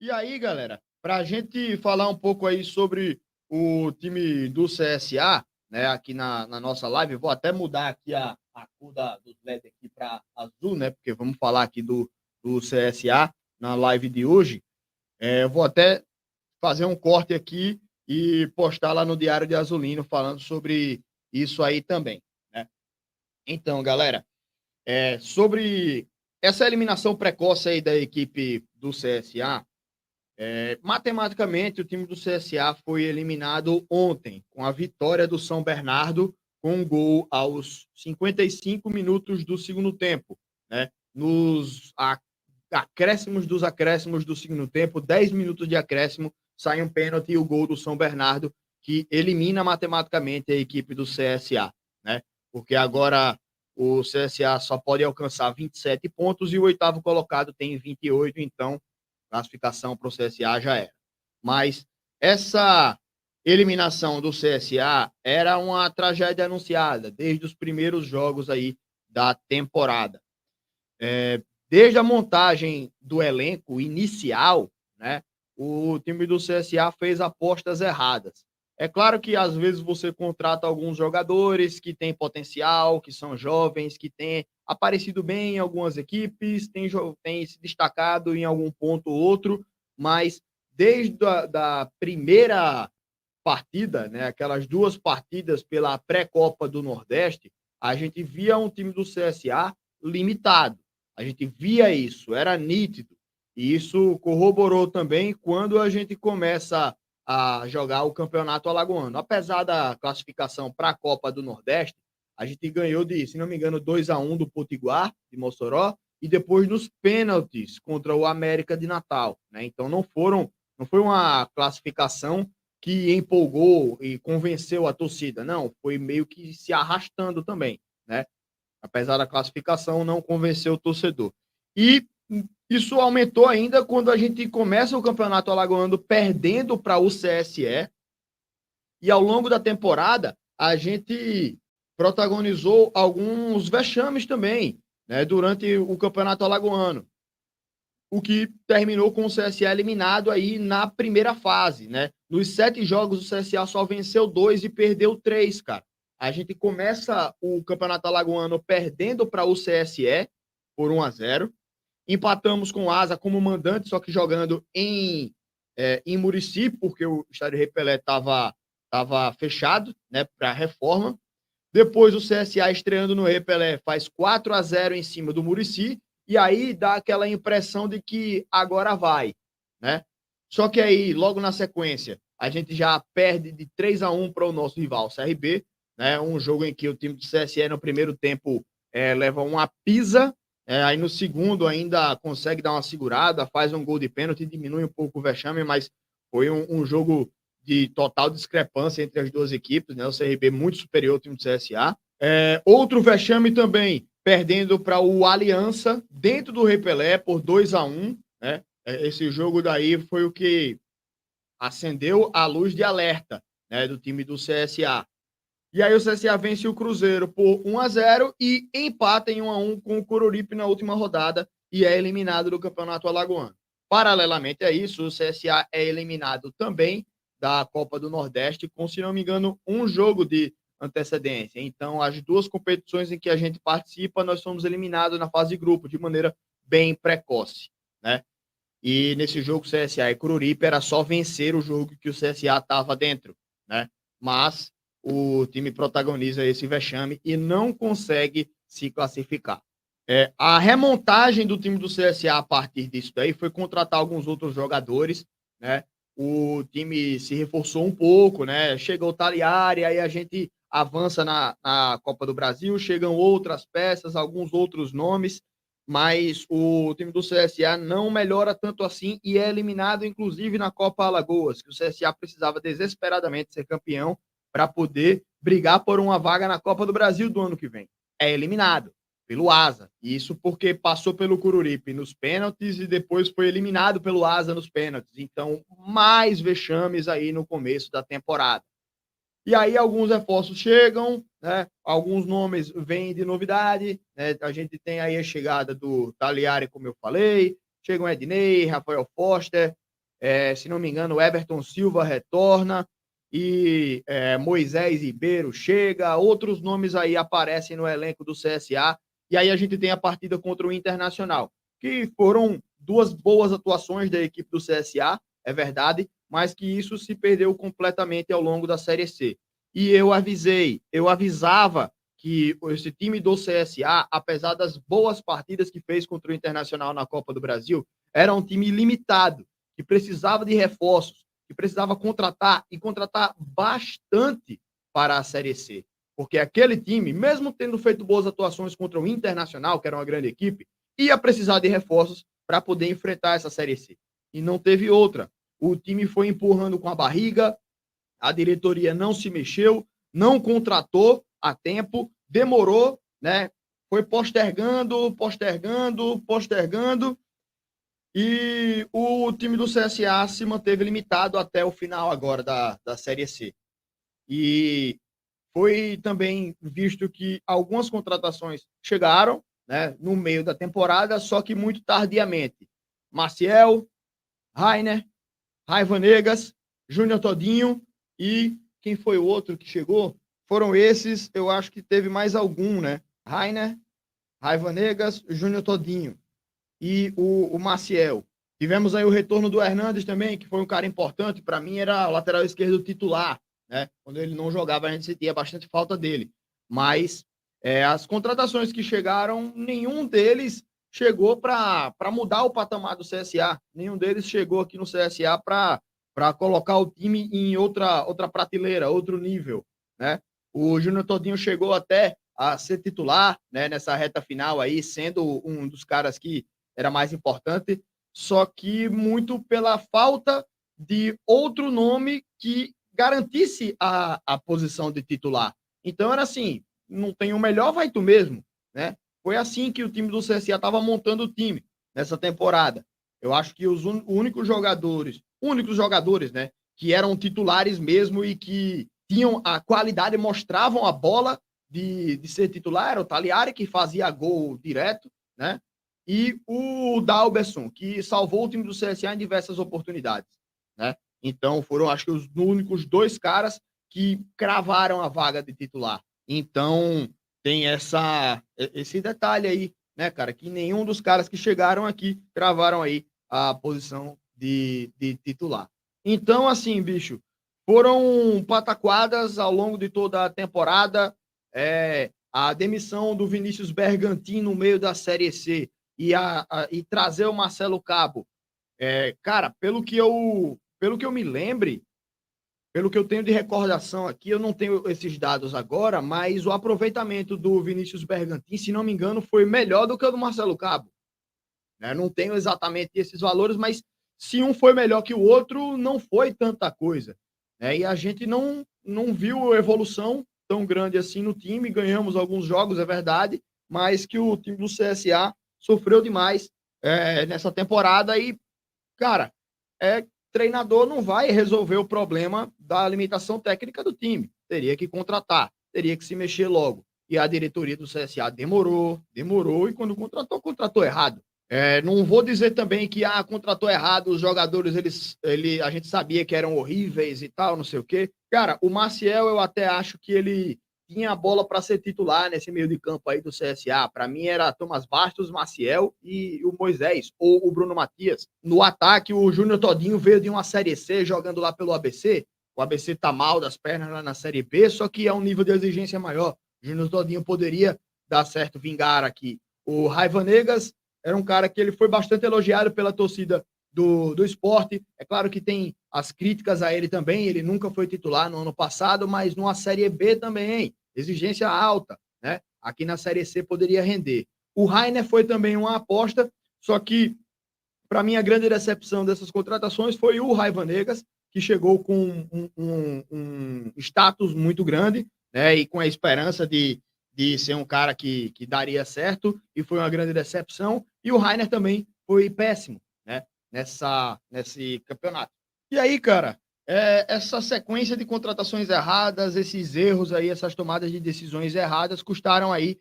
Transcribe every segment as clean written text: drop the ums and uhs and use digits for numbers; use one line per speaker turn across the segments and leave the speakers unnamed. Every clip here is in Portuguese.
E aí, galera, para a gente falar um pouco aí sobre o time do CSA, né, aqui na nossa live, vou até mudar aqui a cor dos LED aqui para azul, né, porque vamos falar aqui do CSA na live de hoje. Eu vou até fazer um corte aqui e postar lá no Diário de Azulino falando sobre isso aí também, né? Então, galera, sobre essa eliminação precoce aí da equipe do CSA, matematicamente, o time do CSA foi eliminado ontem, com a vitória do São Bernardo, com um gol aos 55 minutos do segundo tempo. Né? Nos acréscimos dos acréscimos do segundo tempo, 10 minutos de acréscimo, sai um pênalti e o gol do São Bernardo, que elimina matematicamente a equipe do CSA. Né? Porque agora o CSA só pode alcançar 27 pontos e o oitavo colocado tem 28, então classificação para o CSA já era. Mas essa eliminação do CSA era uma tragédia anunciada desde os primeiros jogos aí da temporada. Desde a montagem do elenco inicial, né, o time do CSA fez apostas erradas. É claro que às vezes você contrata alguns jogadores que têm potencial, que são jovens, que têm aparecido bem em algumas equipes, têm se destacado em algum ponto ou outro, mas desde da primeira partida, né, aquelas duas partidas pela pré-copa do Nordeste, a gente via um time do CSA limitado. A gente via isso, era nítido. E isso corroborou também quando a gente começa a jogar o Campeonato Alagoano. Apesar da classificação para a Copa do Nordeste, a gente ganhou de, se não me engano, 2-1 do Potiguar, de Mossoró, e depois nos pênaltis contra o América de Natal. Né? Então não foi uma classificação que empolgou e convenceu a torcida. Não, foi meio que se arrastando também, né? Apesar da classificação, não convenceu o torcedor. E isso aumentou ainda quando a gente começa o Campeonato Alagoano perdendo para o CSE. E ao longo da temporada, a gente protagonizou alguns vexames também, né, durante o Campeonato Alagoano. O que terminou com o CSA eliminado aí na primeira fase, né? Nos 7 jogos, o CSA só venceu 2 e perdeu 3, cara. A gente começa o Campeonato Alagoano perdendo para o CSE por 1-0. Empatamos com o Asa como mandante, só que jogando em Murici, porque o estádio Rei Pelé estava fechado, né, para reforma. Depois o CSA estreando no Rei Pelé faz 4-0 em cima do Murici, e aí dá aquela impressão de que agora vai, né? Só que aí, logo na sequência, a gente já perde de 3-1 para o nosso rival, CRB, né? Um jogo em que o time do CSE no primeiro tempo leva uma pisa, aí no segundo ainda consegue dar uma segurada, faz um gol de pênalti, diminui um pouco o vexame, mas foi um jogo de total discrepância entre as duas equipes, né? O CRB muito superior ao time do CSA. Outro vexame também, perdendo para o Aliança, dentro do Rei Pelé, por 2-1, né? Esse jogo daí foi o que acendeu a luz de alerta, né, do time do CSA. E aí o CSA vence o Cruzeiro por 1-0 e empata em 1-1 com o Coruripe na última rodada e é eliminado do Campeonato Alagoano. Paralelamente a isso, o CSA é eliminado também da Copa do Nordeste com, se não me engano, um jogo de antecedência. Então, as duas competições em que a gente participa, nós somos eliminados na fase de grupo de maneira bem precoce, né? E nesse jogo CSA e Coruripe era só vencer o jogo que o CSA estava dentro, né? Mas o time protagoniza esse vexame e não consegue se classificar. A remontagem do time do CSA a partir disso daí foi contratar alguns outros jogadores, né? O time se reforçou um pouco, né? Chegou o Taliari, aí a gente avança na Copa do Brasil, chegam outras peças, alguns outros nomes, mas o time do CSA não melhora tanto assim e é eliminado, inclusive, na Copa Alagoas, que o CSA precisava desesperadamente ser campeão para poder brigar por uma vaga na Copa do Brasil do ano que vem. É eliminado pelo Asa. Isso porque passou pelo Coruripe nos pênaltis e depois foi eliminado pelo Asa nos pênaltis. Então, mais vexames aí no começo da temporada. E aí alguns reforços chegam, né? Alguns nomes vêm de novidade, né? A gente tem aí a chegada do Taliari, como eu falei, chegam Ednei, Rafael Foster, Se não me engano, o Everton Silva retorna e Moisés Ribeiro chega, outros nomes aí aparecem no elenco do CSA, e aí a gente tem a partida contra o Internacional, que foram duas boas atuações da equipe do CSA, é verdade, mas que isso se perdeu completamente ao longo da Série C. E eu avisava que esse time do CSA, apesar das boas partidas que fez contra o Internacional na Copa do Brasil, era um time limitado, que precisava de reforços, que precisava contratar e contratar bastante para a Série C. Porque aquele time, mesmo tendo feito boas atuações contra o Internacional, que era uma grande equipe, ia precisar de reforços para poder enfrentar essa Série C. E não teve outra. O time foi empurrando com a barriga, a diretoria não se mexeu, não contratou a tempo, demorou, né? Foi postergando, e o time do CSA se manteve limitado até o final agora da Série C. E foi também visto que algumas contratações chegaram, né, no meio da temporada, só que muito tardiamente. Maciel, Rainer, Raivanegas, Júnior Todinho e quem foi o outro que chegou? Foram esses, eu acho que teve mais algum, né? Rainer, Raivanegas, Júnior Todinho e o Maciel. Tivemos aí o retorno do Hernandes também, que foi um cara importante. Para mim, era o lateral esquerdo titular, né? Quando ele não jogava, a gente sentia bastante falta dele. Mas as contratações que chegaram, nenhum deles chegou para mudar o patamar do CSA. Nenhum deles chegou aqui no CSA para colocar o time em outra prateleira, outro nível, né? O Júnior Todinho chegou até a ser titular, né, nessa reta final aí, sendo um dos caras que era mais importante, só que muito pela falta de outro nome que garantisse a posição de titular. Então era assim, não tem o melhor, vai tu mesmo, né? Foi assim que o time do CSA estava montando o time nessa temporada. Eu acho que os únicos jogadores, né, que eram titulares mesmo e que tinham a qualidade, mostravam a bola de ser titular, era o Taliari, que fazia gol direto, né? E o Dalberson, que salvou o time do CSA em diversas oportunidades, né? Então, foram, acho que, os únicos dois caras que cravaram a vaga de titular. Então, tem esse detalhe aí, né, cara? Que nenhum dos caras que chegaram aqui cravaram aí a posição de titular. Então, assim, bicho, foram pataquadas ao longo de toda a temporada. A demissão do Vinícius Bergantin no meio da Série C e trazer o Marcelo Cabo. Cara, pelo que eu me lembre, pelo que eu tenho de recordação aqui, eu não tenho esses dados agora, mas o aproveitamento do Vinícius Bergantin, se não me engano, foi melhor do que o do Marcelo Cabo. Né? Não tenho exatamente esses valores, mas se um foi melhor que o outro, não foi tanta coisa. E a gente não viu evolução tão grande assim no time. Ganhamos alguns jogos, é verdade, mas que o time do CSA sofreu demais nessa temporada e, cara, treinador não vai resolver o problema da limitação técnica do time. Teria que contratar, teria que se mexer logo. E a diretoria do CSA demorou, e quando contratou errado. Não vou dizer também que contratou errado, os jogadores, a gente sabia que eram horríveis e tal, não sei o quê. Cara, o Maciel, eu até acho que ele tinha a bola para ser titular nesse meio de campo aí do CSA. Para mim era Thomas Bastos, Maciel e o Moisés, ou o Bruno Matias. No ataque, o Júnior Todinho veio de uma Série C jogando lá pelo ABC. O ABC tá mal das pernas lá na Série B, só que é um nível de exigência maior. O Júnior Todinho poderia dar certo, vingar aqui. O Raivanegas era um cara que ele foi bastante elogiado pela torcida do esporte. É claro que tem as críticas a ele também, ele nunca foi titular no ano passado, mas numa Série B também, exigência alta, né? Aqui na Série C poderia render. O Rainer foi também uma aposta, só que, para mim, a grande decepção dessas contratações foi o Raivanegas, que chegou com um status muito grande, né? E com a esperança de ser um cara que daria certo, e foi uma grande decepção. E o Rainer também foi péssimo, né? Nesse campeonato. E aí, cara, essa sequência de contratações erradas, esses erros aí, essas tomadas de decisões erradas, custaram aí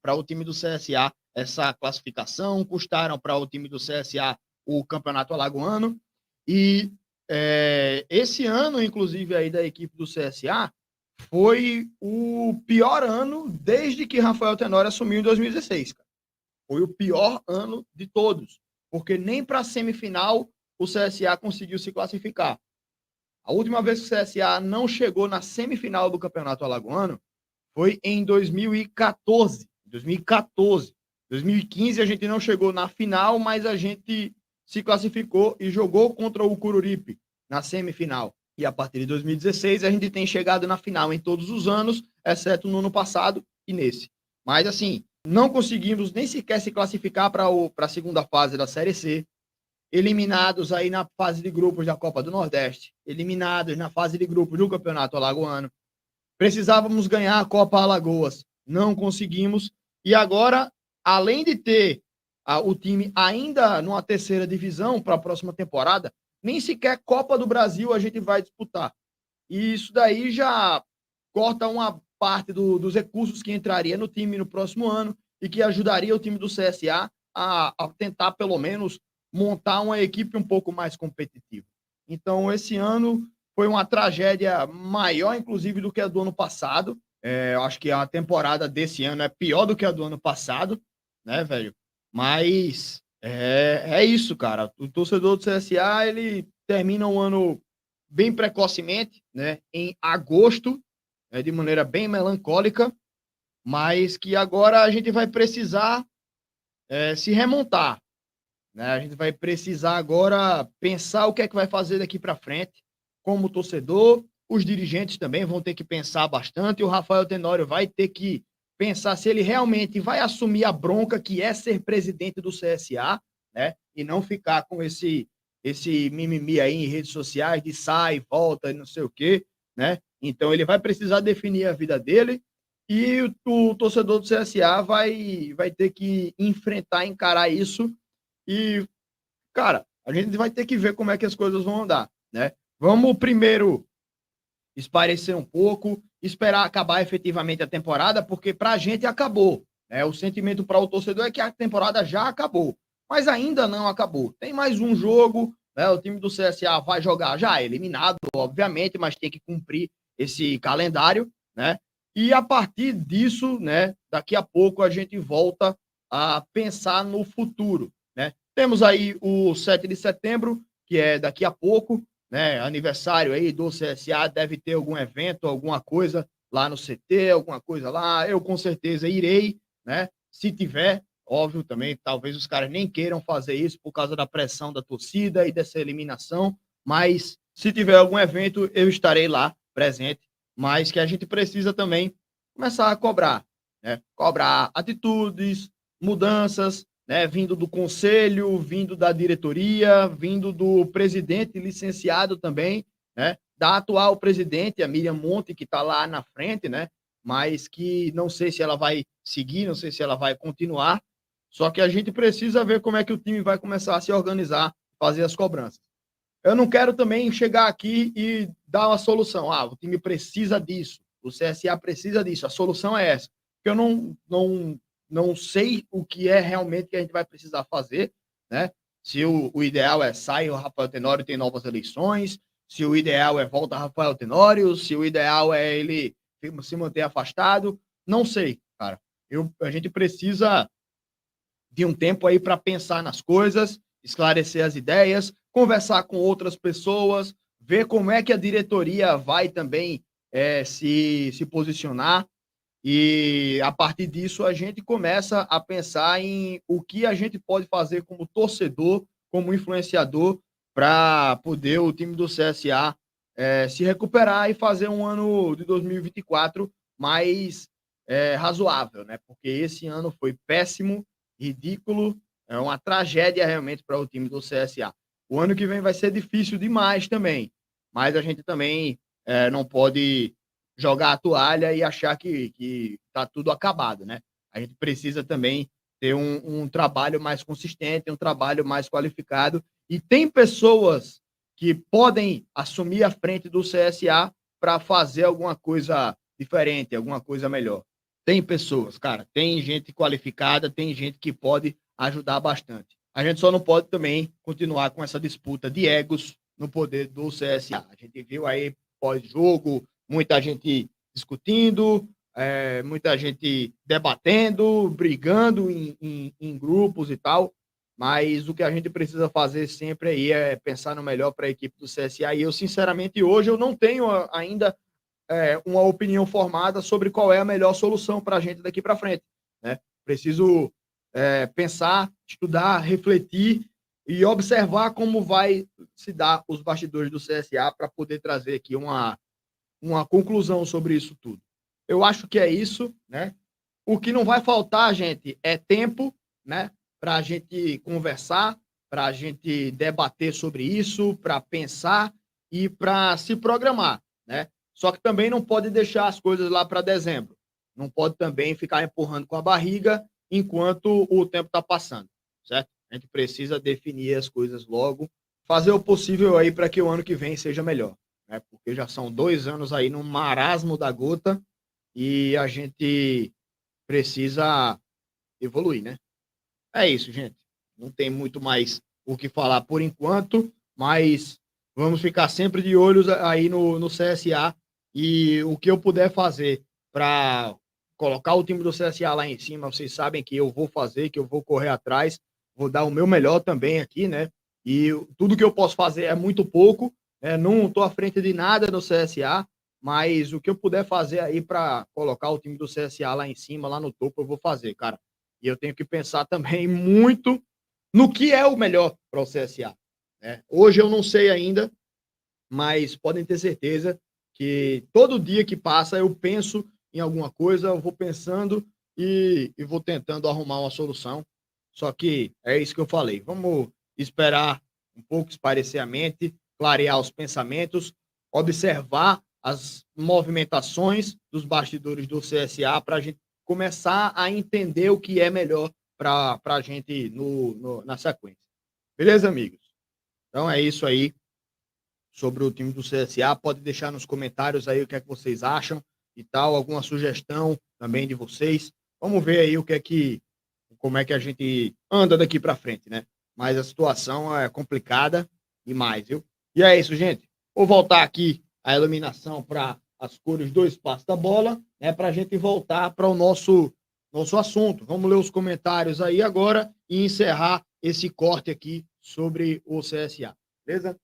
para o time do CSA essa classificação, custaram para o time do CSA o campeonato alagoano. E esse ano, inclusive, aí da equipe do CSA, foi o pior ano desde que Rafael Tenório assumiu em 2016. Cara. Foi o pior ano de todos, porque nem para a semifinal o CSA conseguiu se classificar. A última vez que o CSA não chegou na semifinal do Campeonato Alagoano foi em 2014. 2014. 2015 a gente não chegou na final, mas a gente se classificou e jogou contra o Coruripe na semifinal. E a partir de 2016 a gente tem chegado na final em todos os anos, exceto no ano passado e nesse. Mas assim, não conseguimos nem sequer se classificar para a segunda fase da Série C. Eliminados aí na fase de grupos da Copa do Nordeste, eliminados na fase de grupos do Campeonato Alagoano. Precisávamos ganhar a Copa Alagoas, não conseguimos. E agora, além de ter o time ainda numa terceira divisão para a próxima temporada, nem sequer Copa do Brasil a gente vai disputar. E isso daí já corta uma parte dos recursos que entraria no time no próximo ano e que ajudaria o time do CSA a tentar, pelo menos, montar uma equipe um pouco mais competitiva. Então, esse ano foi uma tragédia maior, inclusive, do que a do ano passado. Eu acho que a temporada desse ano é pior do que a do ano passado, né, velho? Mas é isso, cara. O torcedor do CSA, ele termina o ano bem precocemente, né, em agosto, de maneira bem melancólica, mas que agora a gente vai precisar se remontar, né? A gente vai precisar agora pensar o que é que vai fazer daqui para frente, como torcedor, os dirigentes também vão ter que pensar bastante, e o Rafael Tenório vai ter que pensar se ele realmente vai assumir a bronca que é ser presidente do CSA, né? E não ficar com esse mimimi aí em redes sociais de sai, volta e não sei o quê, né? Então ele vai precisar definir a vida dele e o torcedor do CSA vai ter que enfrentar, encarar isso e, cara, a gente vai ter que ver como é que as coisas vão andar, né? Vamos primeiro esparecer um pouco, esperar acabar efetivamente a temporada, porque para a gente acabou. Né? O sentimento para o torcedor é que a temporada já acabou, mas ainda não acabou. Tem mais um jogo, né? O time do CSA vai jogar já eliminado, obviamente, mas tem que cumprir esse calendário, né? E a partir disso, né, daqui a pouco a gente volta a pensar no futuro, né? Temos aí o 7 de setembro, que é daqui a pouco, né? Aniversário aí do CSA, deve ter algum evento, alguma coisa lá no CT, alguma coisa lá. Eu com certeza irei, né? Se tiver, óbvio também, talvez os caras nem queiram fazer isso por causa da pressão da torcida e dessa eliminação, mas se tiver algum evento, eu estarei lá presente, mas que a gente precisa também começar a cobrar, né? Cobrar atitudes, mudanças, né, vindo do conselho, vindo da diretoria, vindo do presidente licenciado também, né, da atual presidente, a Miriam Monte, que está lá na frente, né, mas que não sei se ela vai seguir, não sei se ela vai continuar, só que a gente precisa ver como é que o time vai começar a se organizar, fazer as cobranças. Eu não quero também chegar aqui e dar uma solução. O time precisa disso, o CSA precisa disso, a solução é essa. Porque eu não sei o que é realmente que a gente vai precisar fazer, né? Se o ideal é sair o Rafael Tenório e tem novas eleições, se o ideal é volta Rafael Tenório, se o ideal é ele se manter afastado, não sei, cara. A gente precisa de um tempo aí para pensar nas coisas, esclarecer as ideias, conversar com outras pessoas, ver como é que a diretoria vai também se posicionar. E a partir disso a gente começa a pensar em o que a gente pode fazer como torcedor, como influenciador, para poder o time do CSA se recuperar e fazer um ano de 2024 mais razoável, né? Porque esse ano foi péssimo, ridículo, é uma tragédia realmente para o time do CSA. O ano que vem vai ser difícil demais também, mas a gente também não pode jogar a toalha e achar que tá tudo acabado, né? A gente precisa também ter um trabalho mais consistente, um trabalho mais qualificado. E tem pessoas que podem assumir a frente do CSA para fazer alguma coisa diferente, alguma coisa melhor. Tem pessoas, cara, tem gente qualificada, tem gente que pode ajudar bastante. A gente só não pode também continuar com essa disputa de egos no poder do CSA. A gente viu aí pós-jogo muita gente discutindo, muita gente debatendo, brigando em grupos e tal, mas o que a gente precisa fazer sempre aí é pensar no melhor para a equipe do CSA. E eu, sinceramente, hoje eu não tenho ainda uma opinião formada sobre qual é a melhor solução para a gente daqui para frente, né? Preciso pensar, estudar, refletir e observar como vai se dar os bastidores do CSA para poder trazer aqui uma conclusão sobre isso tudo. Eu acho que é isso, né? O que não vai faltar, gente, é tempo, né? Para a gente conversar, para a gente debater sobre isso, para pensar e para se programar, né? Só que também não pode deixar as coisas lá para dezembro. Não pode também ficar empurrando com a barriga enquanto o tempo está passando, certo? A gente precisa definir as coisas logo, fazer o possível aí para que o ano que vem seja melhor, né? Porque já são 2 anos aí no marasmo da gota e a gente precisa evoluir, né? É isso, gente. Não tem muito mais o que falar por enquanto, mas vamos ficar sempre de olhos aí no CSA e o que eu puder fazer para colocar o time do CSA lá em cima, vocês sabem que eu vou fazer, que eu vou correr atrás, vou dar o meu melhor também aqui, né? E tudo que eu posso fazer é muito pouco, né? Não estou à frente de nada no CSA, mas o que eu puder fazer aí para colocar o time do CSA lá em cima, lá no topo, eu vou fazer, cara. E eu tenho que pensar também muito no que é o melhor para o CSA, né? Hoje eu não sei ainda, mas podem ter certeza que todo dia que passa eu penso em alguma coisa, eu vou pensando e vou tentando arrumar uma solução. Só que é isso que eu falei. Vamos esperar um pouco, espairecer a mente, clarear os pensamentos, observar as movimentações dos bastidores do CSA para a gente começar a entender o que é melhor para a gente na sequência. Beleza, amigos? Então é isso aí sobre o time do CSA. Pode deixar nos comentários aí o que é que vocês acham e tal, alguma sugestão também de vocês. Vamos ver aí como é que a gente anda daqui para frente, né? Mas a situação é complicada demais, viu? E é isso, gente. Vou voltar aqui a iluminação para as cores do espaço da bola, né? Para a gente voltar para o nosso assunto. Vamos ler os comentários aí agora e encerrar esse corte aqui sobre o CSA. Beleza?